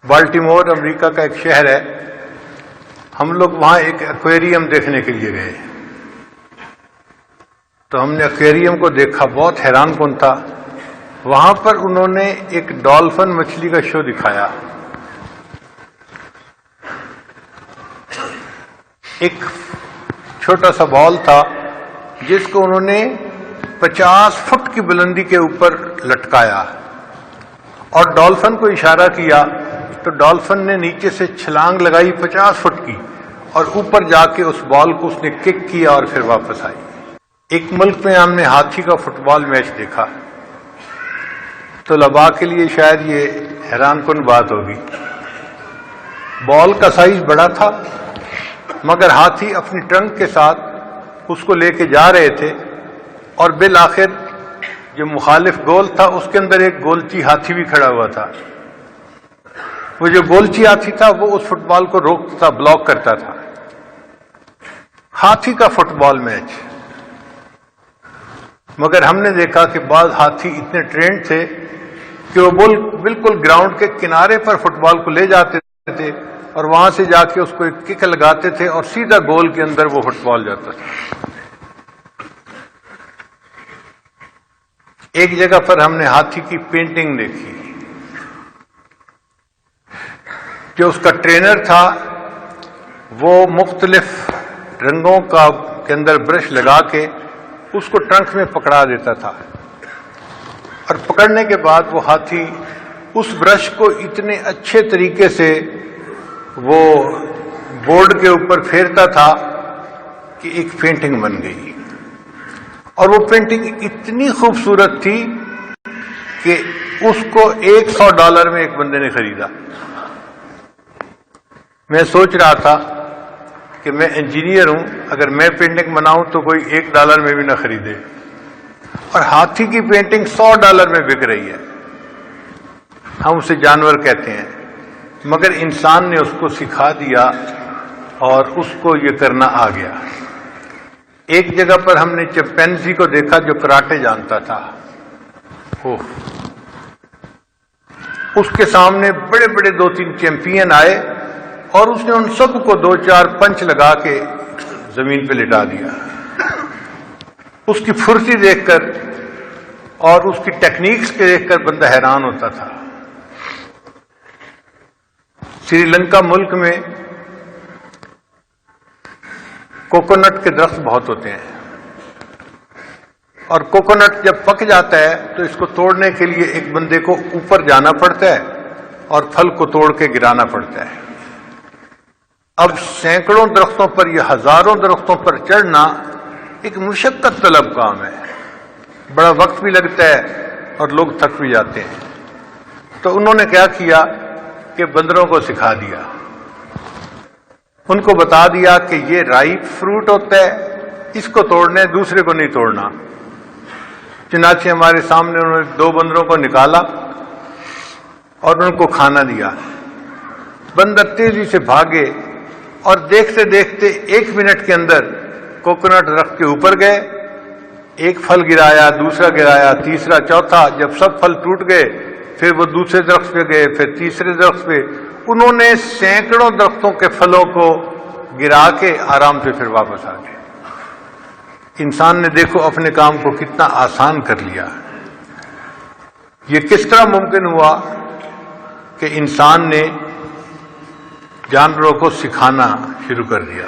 Baltimore امریکہ کا ایک شہر ہے، ہم لوگ وہاں ایک ایکویریم دیکھنے کے لیے گئے، تو ہم نے ایکویریم کو دیکھا، بہت حیران کن تھا۔ وہاں پر انہوں نے ایک ڈالفن مچھلی کا شو دکھایا، ایک چھوٹا سا بال تھا جس کو انہوں نے 50 فٹ کی بلندی کے اوپر لٹکایا اور ڈالفن کو اشارہ کیا، تو ڈالفن نے نیچے سے چھلانگ لگائی 50 فٹ کی اور اوپر جا کے اس بال کو اس نے کک کیا اور پھر واپس آئی۔ ایک ملک میں ہم نے ہاتھی کا فٹ بال میچ دیکھا، تو طلباء کے لیے شاید یہ حیران کن بات ہوگی۔ بال کا سائز بڑا تھا، مگر ہاتھی اپنی ٹرنک کے ساتھ اس کو لے کے جا رہے تھے، اور بالآخر جو مخالف گول تھا اس کے اندر ایک گولچی ہاتھی بھی کھڑا ہوا تھا۔ وہ جو گولچی ہاتھی تھا وہ اس فٹ بال کو روکتا تھا، بلاک کرتا تھا۔ ہاتھی کا فٹ بال میچ، مگر ہم نے دیکھا کہ بعض ہاتھی اتنے ٹرینڈ تھے کہ وہ بالکل گراؤنڈ کے کنارے پر فٹ بال کو لے جاتے تھے اور وہاں سے جا کے اس کو ایک کک لگاتے تھے اور سیدھا گول کے اندر وہ فٹ بال جاتا تھا۔ ایک جگہ پر ہم نے ہاتھی کی پینٹنگ دیکھی، جو اس کا ٹرینر تھا وہ مختلف رنگوں کے اندر برش لگا کے اس کو ٹرنک میں پکڑا دیتا تھا، اور پکڑنے کے بعد وہ ہاتھی اس برش کو اتنے اچھے طریقے سے وہ بورڈ کے اوپر پھیرتا تھا کہ ایک پینٹنگ بن گئی، اور وہ پینٹنگ اتنی خوبصورت تھی کہ اس کو $100 میں ایک بندے نے خریدا۔ میں سوچ رہا تھا کہ میں انجینئر ہوں، اگر میں پینٹنگ بناؤں تو کوئی $1 میں بھی نہ خریدے، اور ہاتھی کی پینٹنگ $100 میں بک رہی ہے۔ ہم اسے جانور کہتے ہیں، مگر انسان نے اس کو سکھا دیا اور اس کو یہ کرنا آ گیا۔ ایک جگہ پر ہم نے چمپینزی کو دیکھا جو کراٹے جانتا تھا، اس کے سامنے بڑے بڑے 2-3 چیمپئن آئے اور اس نے ان سب کو 2-4 پنچ لگا کے زمین پہ لٹا دیا۔ اس کی پھرتی دیکھ کر اور اس کی ٹیکنیکس کے دیکھ کر بندہ حیران ہوتا تھا۔ سری لنکا ملک میں کوکونٹ کے درخت بہت ہوتے ہیں، اور کوکونٹ جب پک جاتا ہے تو اس کو توڑنے کے لیے ایک بندے کو اوپر جانا پڑتا ہے اور پھل کو توڑ کے گرانا پڑتا ہے۔ اب سینکڑوں درختوں پر یا ہزاروں درختوں پر چڑھنا ایک مشقت طلب کام ہے، بڑا وقت بھی لگتا ہے اور لوگ تھک بھی جاتے ہیں۔ تو انہوں نے کیا کیا کہ بندروں کو سکھا دیا، ان کو بتا دیا کہ یہ رائپ فروٹ ہوتا ہے، اس کو توڑنا ہے، دوسرے کو نہیں توڑنا۔ چنانچہ ہمارے سامنے انہوں نے 2 بندروں کو نکالا اور ان کو کھانا دیا۔ بندر تیزی سے بھاگے اور دیکھتے دیکھتے 1 منٹ کے اندر کوکونٹ درخت کے اوپر گئے، ایک پھل گرایا، دوسرا گرایا، تیسرا، چوتھا۔ جب سب پھل ٹوٹ گئے پھر وہ دوسرے درخت پہ گئے، پھر تیسرے درخت پہ۔ انہوں نے سینکڑوں درختوں کے پھلوں کو گرا کے آرام سے پھر واپس آ گئے۔ انسان نے دیکھو اپنے کام کو کتنا آسان کر لیا۔ یہ کس طرح ممکن ہوا کہ انسان نے جانوروں کو سکھانا شروع کر دیا۔